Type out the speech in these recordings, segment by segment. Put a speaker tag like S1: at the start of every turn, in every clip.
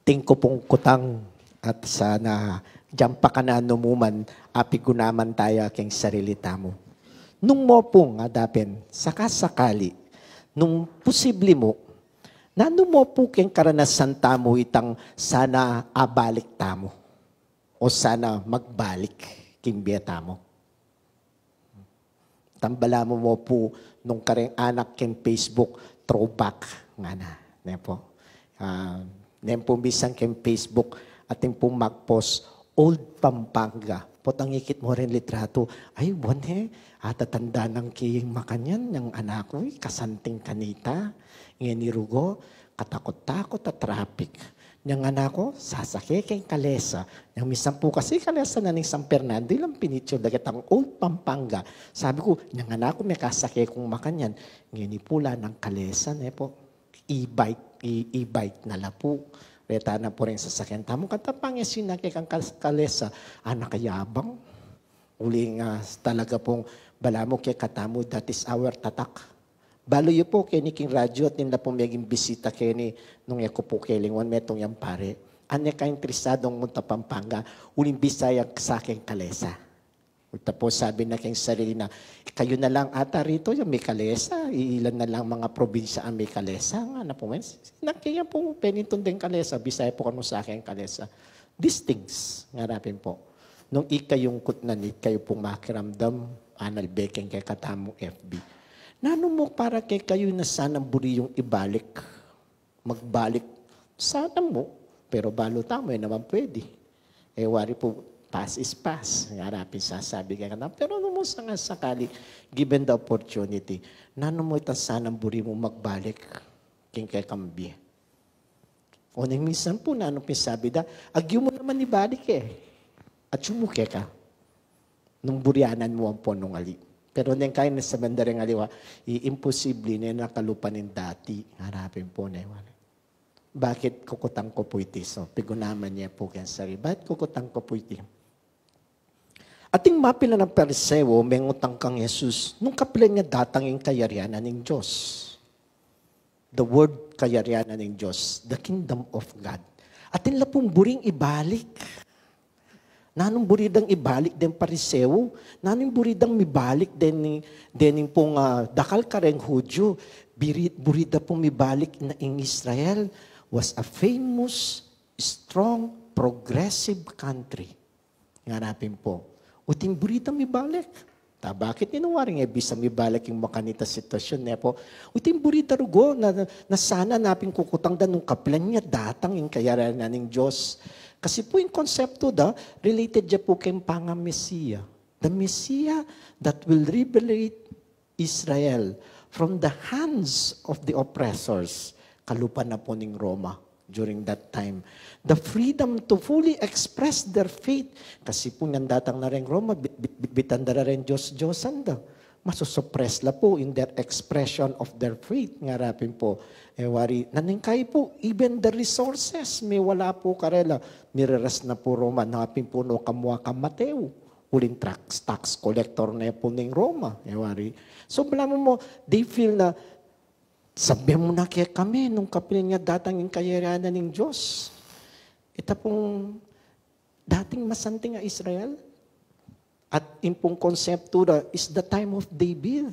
S1: tingko pong kutang at sana diyan pa ka na numuman api gunaman tayo aking sarili tamo. Nung mo pong adapin, sakasakali, nung posible mo, nano mo po keng karanasan tamo itang sana abalik tamo o sana magbalik kimbiya tamo. Tambala mo po nung kareng anak ken Facebook throwback nga na. Nepo. Nempo bisang ken Facebook ating pong mag-post Old Pampanga. Potang ikit mo rin litrato. Ay, wane, atatanda ng kiying makanyan, ng anak ko, kasanting kanita, ngenirugo, katakot-takot at traffic. Yang anak ko, sasakay kay Kalesa. Yang misang po kasi Kalesa na ng San Fernando, ilang pinitsyo, dagat ang Old Pampanga. Sabi ko, yang anak ko, may kasakay kong makanyan. Ngenipula ng Kalesa, nepo, e-bike na lapo. Reta na po rin sa sakyan. Tamo katapang yung sinakay kang Kalesa, anak kayabang. Uling talaga pong balamo kay katamo, that is our tatak. Balo yun po, kaya ni King Radyo at nila pong maging bisita kaya ni nung yako po kay Lingwan, metong yung pare. Anya ka interesadong munta Pampanga, uling bisaya sa aking Kalesa. Tapos sabi na kayong sarili na, kayo na lang ata rito, yung may Kalesa, ilan na lang mga probinsya ang may Kalesa. Nga na po, kaya po penintong din Kalesa, bisaya po kano sa akin Kalesa. These things, ngarapin po. Nung ikayong kutnanit, kayo pong makiramdam, anal bekeng kay katamong FB. Nano mo para kay kayo na sanang buri yung ibalik, magbalik, sana mo, pero balo tamo, naman pwede. Wari po, pass is pass. Harapin sasabi ka na. Pero ano mo sa sakali, given the opportunity, nano mo ita sanang buri mo magbalik king kay kambi. O nang minsan po, nano pisabi da, agyo mo naman ibalik At sumuke ka. Nung buryanan mo ang ponong ali. Pero nang kayo na sa bandareng aliwa, imposible na nakalupanin dati. Harapin po na yun. Bakit kukutang ko po iti? So, pigunaman niya po kaya sari. Bakit kukutang ko po iti? Ating mapila ng Pariseo, may ngutang kang Jesus, nung kapila niya datangin kayarianan ng Diyos. The word kayarianan ng Diyos, the kingdom of God. Atin lapong buring ibalik. Nanong buridang ibalik den Pariseo, nanong buridang mibalik den pong dakal kareng Hudyo, burida pong mibalik na in Israel was a famous, strong, progressive country. Ngarapin po. Uting burita mi balik. Bakit inuwaring bisa mi balik yung makanita sitwasyon niya po? Uting burita rugo na sana naping kukutang da nung kaplan niya datang yung kayaranan ng Diyos. Kasi po yung konsepto related dya po kay panga Messiah. The Messiah that will liberate Israel from the hands of the oppressors. Kalupa na po ng Roma. During that time. The freedom to fully express their faith. Kasi po nang datang na rin Roma, bitan na rin Diyos-Diyosan da. Masusuppress la po in their expression of their faith. Ngarapin po. Wari, naningkay po, even the resources, may wala po karela. Miraras na po Roma, napin po no kamwa ka Mateo. Uling tax collector na po ng Roma. Wari. So, malaman mo, they feel na, sabi mo na kaya kami nung kapilin niya datang yung kayarianan ng Diyos. Ito pong dating masanting nga Israel. At yung pong konseptura is the time of David.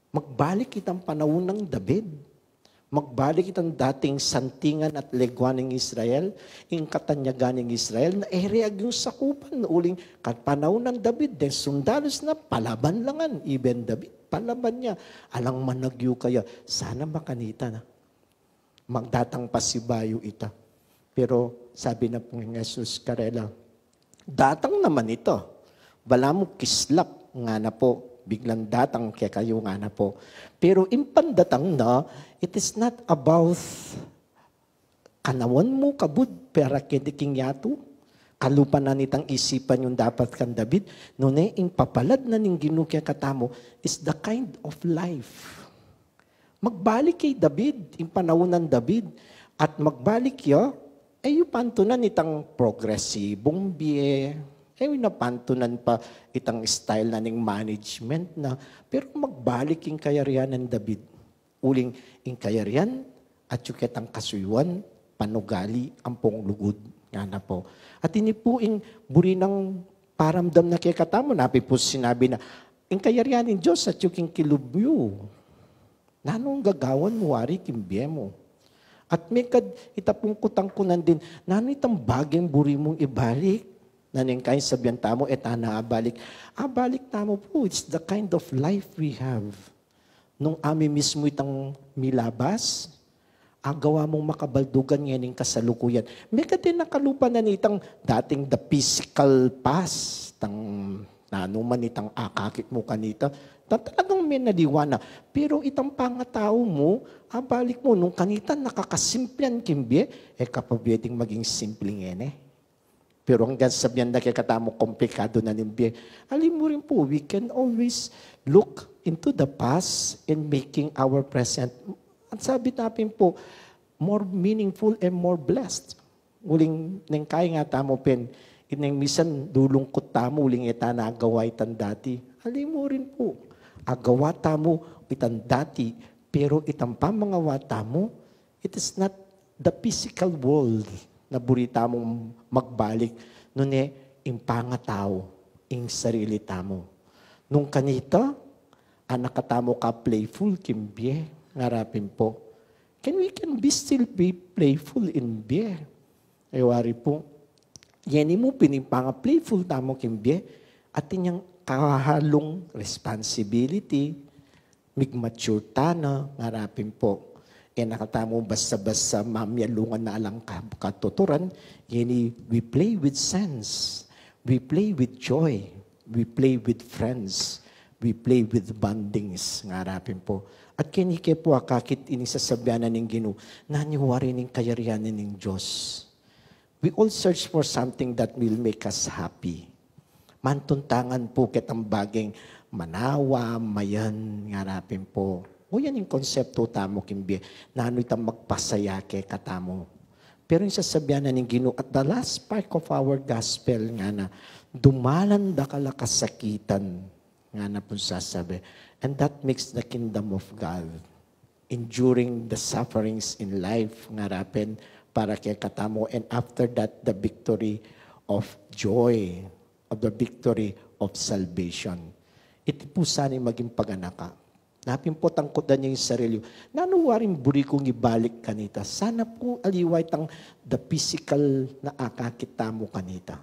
S1: Magbalik itang panahon ng David. Magbalik itang dating santingan at leguan ng Israel. Yung katanyagan ng Israel na area yung sakupan. Uling panahon ng David. Then sundalos na palaban langan. Even David. Palaban niya. Alang managyo kaya, sana makanita na. Magdatang pasibayo ita. Pero sabi na po ng Jesus Karela, datang naman ito. Bala mo kislap nga na po. Biglang datang kaya kayo nga na po. Pero impandatang na, it is not about kanawan mo kabud, pera kediking yato. Kalupa na nitang isipan yung dapat kang David, nunay ing papalad na ning ginukya katamo is the kind of life. Magbalik kay David, yung panahon ng David, at magbalik ya, yung pantunan itang progresibong biye, yung napantunan pa itang style na ning management na, pero magbalik yung kayarian ng David. Uling yung kayarian at yung kitang kasuywan panugali, ampong lugod. Nga na po. At ini po ing buri ng paramdam na kikatamo, napi po sinabi na, ang kayarianin Diyos at yung kilubyo. Nanong gagawan mo, wari, kimbye mo. At may kad itapungkutan ko din, nano itang bageng buri mong ibalik. Naning kain sabihan tamo, etana abalik. Abalik tamo po, it's the kind of life we have. Nung ami mismo itang milabas, agawa mong makabaldugan ngayon kasalukuyan. May ka din nakalupa na nitang dating the physical past, tang nano man itang akakit mo kanita, talagang may naliwana. Pero itang pangatao mo, balik mo, nung kanita nakakasimplian kimbye, kapabeding maging simpleng ene. Pero hanggang sabihan na kikatamo, komplikado na nimbye. Alim mo rin po, we can always look into the past and making our present. At sabi natin po, more meaningful and more blessed. Uling nang kaya nga tamo pen, inang misan dulungkot tamo, uling ita na agaway tan dati. Alim mo rin po, agawa tamo itan dati, pero itang pamangawa tamo, it is not the physical world na burita mong magbalik. Nune, impangataw, ing sarili tamo. Nung kanita, anak katamo ka playful, kimbye, ngarapin po. We can be still be playful in biye. Ayawari po, yan mo pinipanga playful tamo kimbye, at inyang kahalong responsibility, mig-mature tana, ngarapin po. Nakatamo basta-basta mamyalungan na alang katuturan, yani we play with sense, we play with joy, we play with friends, we play with bondings, ngarapin po. At kinike po kakit ining sasabyanan ng Ginoo, naniwari ning kayarianan ng Diyos. We all search for something that will make us happy. Mantuntangan po kitang baging manawa, mayan, ngarapin po. O yan yung konsepto tamo kimbi, na ano itang magpasaya kay katamo. Pero yung sasabyanan ng Ginoo, at the last part of our gospel nga na, dumalan da kalakasakitan, nga na po sasabi. And that makes the kingdom of God. Enduring the sufferings in life, ngarapin, para kay katamo. And after that, the victory of joy, of the victory of salvation. Ito po sana maging pag-anaka. Napimpotang ko niya yung sarili. Nanuwaring buri kong ibalik kanita. Sana po aliway tang the physical na akakita mo kanita.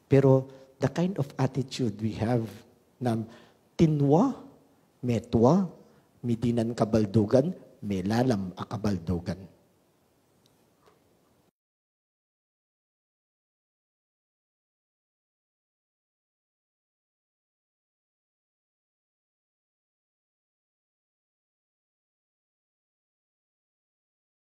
S1: Pero the kind of attitude we have na tinwa, metwa, midinan kabaldugan, melalam akabaldugan.